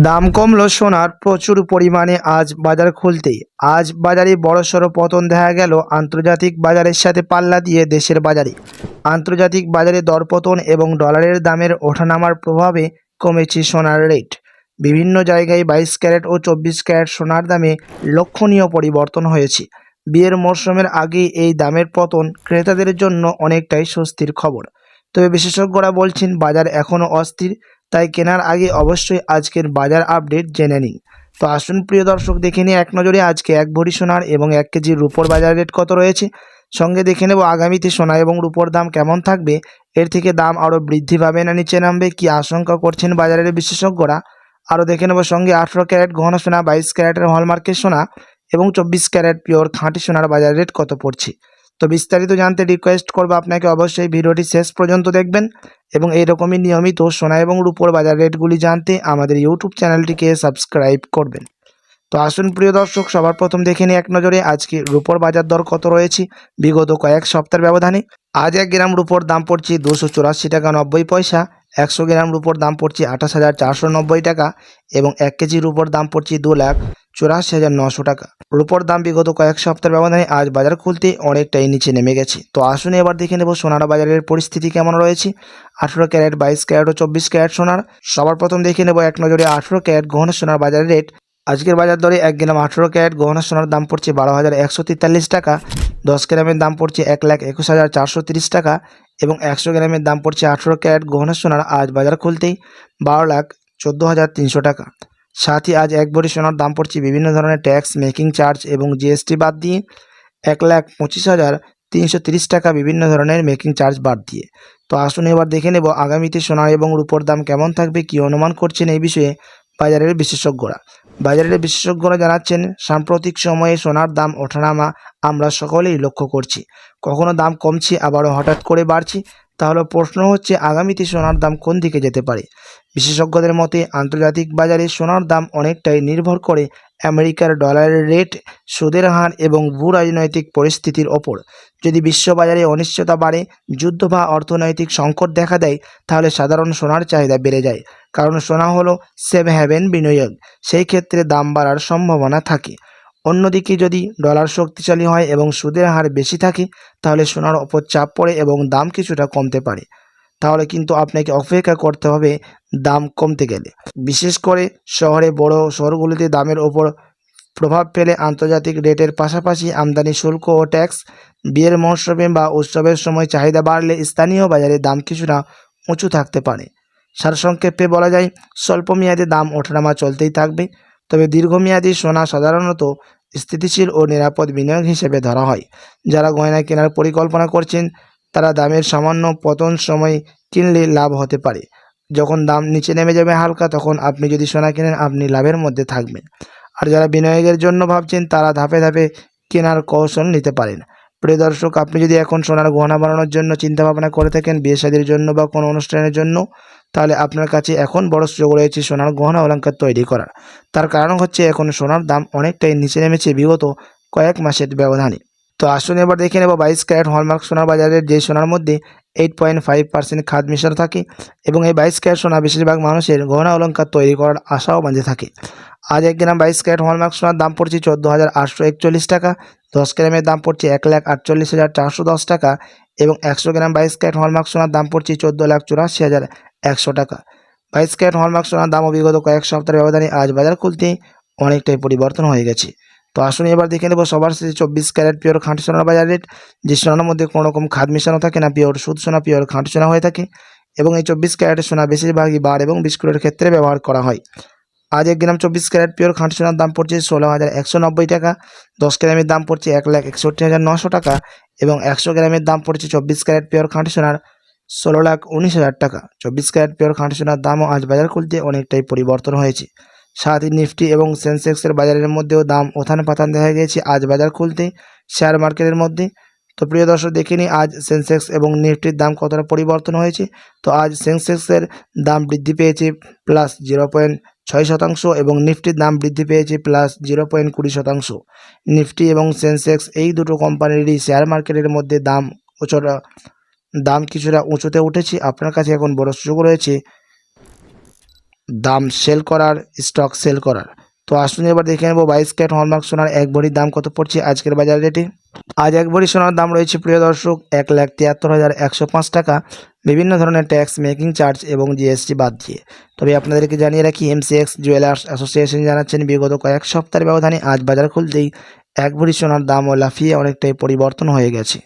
দাম কমলো সোনার প্রচুর পরিমাণে আজ বাজার খুলতেই। আজ বাজারে বড়সড় পতন দেখা গেল আন্তর্জাতিক বাজারের সাথে পাল্লা দিয়ে দেশের বাজারে। আন্তর্জাতিক বাজারে দরপতন এবং ডলারের দামের ওঠানামার প্রভাবে কমেছে সোনার রেট। বিভিন্ন জায়গায় 22 ক্যারেট ও 24 ক্যারেট সোনার দামে লক্ষণীয় পরিবর্তন হয়েছে। বিয়ের মরশুমের আগে এই দামের পতন ক্রেতাদের জন্য অনেকটাই স্বস্তির খবর। তবে বিশেষজ্ঞরা বলছেন বাজার এখনও অস্থির, তাই কেনার আগে অবশ্যই আজকের বাজার আপডেট জেনে নিন। তো আসুন প্রিয় দর্শক, দেখে নিই এক নজরে আজকে 1 ভরি সোনার এবং 1 কেজি রূপোর বাজার রেট কত রয়েছে। সঙ্গে দেখে নেব আগামীতে সোনা এবং রূপোর দাম কেমন থাকবে, এর থেকে দাম আরও বৃদ্ধি পাবে না নিচে নামবে, কি আশঙ্কা করছেন বাজারের বিশেষজ্ঞরা। আরও দেখে নেব সঙ্গে 18 ক্যারেট গহনা সোনা, 22 ক্যারেটের হলমার্কের সোনা এবং 24 ক্যারেট পিওর খাঁটি সোনার বাজার রেট কত পড়ছে। তো বিস্তারিত জানতে রিকোয়েস্ট করব আপনাকে অবশ্যই ভিডিওটি শেষ পর্যন্ত দেখবেন এবং এইরকমই নিয়মিত সোনা এবং রূপোর বাজার রেটগুলি জানতে আমাদের ইউটিউব চ্যানেলটিকে সাবস্ক্রাইব করবেন। তো আসুন প্রিয় দর্শক, সবার প্রথম দেখে নিই এক নজরে আজকে রূপোর বাজার দর কত রয়েছে বিগত কয়েক সপ্তাহের ব্যবধানে। আজ 1 গ্রাম রূপোর দাম পড়ছে 284 টাকা 90 পয়সা, 100 গ্রাম রূপোর দাম পড়ছে 28,490 টাকা এবং 1 কেজি রূপোর দাম পড়ছে 2,84,900 টাকা। রূপোর দাম বিগত কয়েক সপ্তাহের ব্যবধানে আজ বাজার খুলতে অনেকটাই নিচে নেমে গেছে। তো আসুন এবার দেখে নেব সোনার বাজারের পরিস্থিতি কেমন রয়েছে। 18 ক্যারেট, 22 ক্যারেট ও 24 ক্যারেট সোনার। সবার প্রথম দেখে নেব এক নজরে 18 ক্যারেট গহনা সোনার বাজার রেট। আজকের বাজার দরে 1 গ্রাম 18 ক্যারেট গহনা সোনার দাম পড়ছে 12,143 টাকা, 10 গ্রামের দাম পড়ছে 1,21,430 টাকা এবং 100 গ্রামের দাম পড়ছে 18 ক্যারেট গহনা সোনার আজ বাজার খুলতেই 12,14,300 টাকা। সাথে আজ 1 ভরি সোনার দাম পড়ছে বিভিন্ন ধরনের ট্যাক্স, মেকিং চার্জ এবং জিএসটি বাদ দিয়ে 1,25,330 টাকা, বিভিন্ন ধরনের মেকিং চার্জ বাদ দিয়ে। তো আসুন এবার দেখে নেব আগামীতে সোনা এবং রূপোর দাম কেমন থাকবে, কী অনুমান করছেন এই বিষয়ে বাজারের বিশেষজ্ঞরা। বাজারের বিশেষজ্ঞরা জানাচ্ছেন সাম্প্রতিক সময়ে সোনার দাম ওঠানামা আমরা সকলেই লক্ষ্য করছি। কখনো দাম কমছে, আবারও হঠাৎ করে বাড়ছে। তাহলে প্রশ্ন হচ্ছে আগামীতে সোনার দাম কোন দিকে যেতে পারে। বিশেষজ্ঞদের মতে আন্তর্জাতিক বাজারে সোনার দাম অনেকটাই নির্ভর করে আমেরিকার ডলারের রেট, সুদের হার এবং ভূ রাজনৈতিক পরিস্থিতির ওপর। যদি বিশ্ববাজারে অনিশ্চয়তা বাড়ে, যুদ্ধ বা অর্থনৈতিক সংকট দেখা দেয়, তাহলে সাধারণ সোনার চাহিদা বেড়ে যায়, কারণ সোনা হলো সেফ হ্যাভেন বিনিয়োগ। সেই ক্ষেত্রে দাম বাড়ার সম্ভাবনা থাকে। অন্যদিকে যদি ডলার শক্তিশালী হয় এবং সুদের হার বেশি থাকে, তাহলে সোনার ওপর চাপ পড়ে এবং দাম কিছুটা কমতে পারে। তাহলে কিন্তু আপনাকে অপেক্ষা করতে হবে দাম কমতে গেলে। বিশেষ করে বড় শহরগুলিতে দামের ওপর প্রভাব ফেলে আন্তর্জাতিক রেটের পাশাপাশি আমদানি শুল্ক ও ট্যাক্স। বিয়ের মৌসুমে বা উৎসবের সময় চাহিদা বাড়লে স্থানীয় বাজারে দাম কিছুটা উঁচু থাকতে পারে। সারসংক্ষেপে বলা যায় স্বল্পমেয়াদী দাম ওঠানামা চলতেই থাকবে, তবে দীর্ঘমেয়াদী সোনা সাধারণত স্থিতিশীল ও নিরাপদ বিনিয়োগ হিসেবে ধরা হয়। যারা গয়না কেনার পরিকল্পনা করছেন তারা দামের সামান্য পতন সময় কিনলে লাভ হতে পারে। যখন দাম নিচে নেমে যাবে হালকা, তখন আপনি যদি সোনা কেনেন আপনি লাভের মধ্যে থাকবেন। আর যারা বিনিয়োগের জন্য ভাবছেন তারা ধাপে ধাপে কেনার কৌশল নিতে পারেন। প্রিয় দর্শক, আপনি যদি এখন সোনার গহনা বানানোর জন্য চিন্তাভাবনা করে থাকেন, বিয়ে শাদীর জন্য বা কোনো অনুষ্ঠানের জন্য, তাহলে আপনার কাছে এখন বড় সুযোগ রয়েছে সোনার গহনা অলংকার তৈরি করার। তার কারণ হচ্ছে এখন সোনার দাম অনেকটাই নিচে নেমেছে বিগত কয়েক মাসের ব্যবধানে। তো আসুন এবার দেখে নেব 22 ক্যারেট হলমার্ক সোনার বাজারের, যে সোনার মধ্যে 8.5% খাদ মেশানো থাকে এবং এই 22 ক্যারেট সোনা বেশিরভাগ মানুষের গহনা অলংকার তৈরি করার আশাও বাঁধে থাকে। আজ 1 গ্রাম 22 ক্যারেট হলমার্ক সোনার দাম পড়ছে 14,841 টাকা, 10 গ্রামের দাম পড়ছে 1,48,410 টাকা এবং 100 গ্রাম 22 ক্যারেট হলমার্ক সোনার দাম পড়ছে 14,84,100 টাকা। 22 ক্যারেট হলমার্ক সোনার দামও বিগত কয়েক সপ্তাহের ব্যবধানে আজ বাজার খুলতে অনেকটাই পরিবর্তন হয়ে গেছে। তো আসুন এবার দেখে নেব সবার শেষে 24 ক্যারেট পিওর খাঁটি সোনার বাজার রেট, যে সোনার মধ্যে কোনো রকম খাদ মেশানো থাকে না, পিওর সুদ সোনা, পিওর খাঁটি সোনা হয়ে থাকে এবং এই 24 ক্যারেটের সোনা বেশিরভাগই বার এবং বিস্কুটের ক্ষেত্রে ব্যবহার করা হয়। আজ 1 গ্রাম 24 ক্যারেট পিওর খাঁটি সোনার দাম পড়ছে 16,190 টাকা, 10 গ্রামের দাম পড়ছে 1,61,900 টাকা এবং 100 গ্রামের দাম পড়ছে 24 ক্যারেট পিওর খাঁটি সোনার 16,19,000 টাকা। 24 ক্যারেট পিওর খাঁটি সোনার দামও আজ বাজার খুলতে অনেকটাই পরিবর্তন হয়েছে। সাথে নিফটি এবং সেন্সেক্সের বাজারের মধ্যেও দাম ওথান পাতান দেখা গেছে আজ বাজার খুলতে শেয়ার মার্কেটের মধ্যে। তো প্রিয় দর্শক, দেখে নিই আজ সেন্সেক্স এবং নিফটির দাম কতটা পরিবর্তন হয়েছে। তো আজ সেন্সেক্সের দাম বৃদ্ধি পেয়েছে +0.6% এবং নিফটির দাম বৃদ্ধি পেয়েছে +0.20%। নিফটি এবং সেন্সেক্স এই দুটো কোম্পানিরই শেয়ার মার্কেটের মধ্যে দাম কিছুটা উঁচুতে উঠেছে। আপনার কাছে এখন বড় সুযোগ রয়েছে দাম সেল করার, স্টক সেল করার। তো আসুন এবার দেখে নেব 22 ক্যারেট হলমার্ক সোনার 1 ভরির দাম কত পড়ছে আজকের বাজার রেটে। আজ 1 ভরি সোনার দাম রয়েছে প্রিয় দর্শক 1,73,105 টাকা, বিভিন্ন ধরনের ট্যাক্স, মেকিং চার্জ এবং জিএসটি বাদ দিয়ে। তবে আপনাদেরকে জানিয়ে রাখি, এমসিএক্স জুয়েলার্স অ্যাসোসিয়েশন জানাচ্ছেন বিগত কয়েক সপ্তাহের ব্যবধানে আজ বাজার খুলতেই 1 ভরি সোনার দামও লাফিয়ে অনেকটাই পরিবর্তন হয়ে গেছে।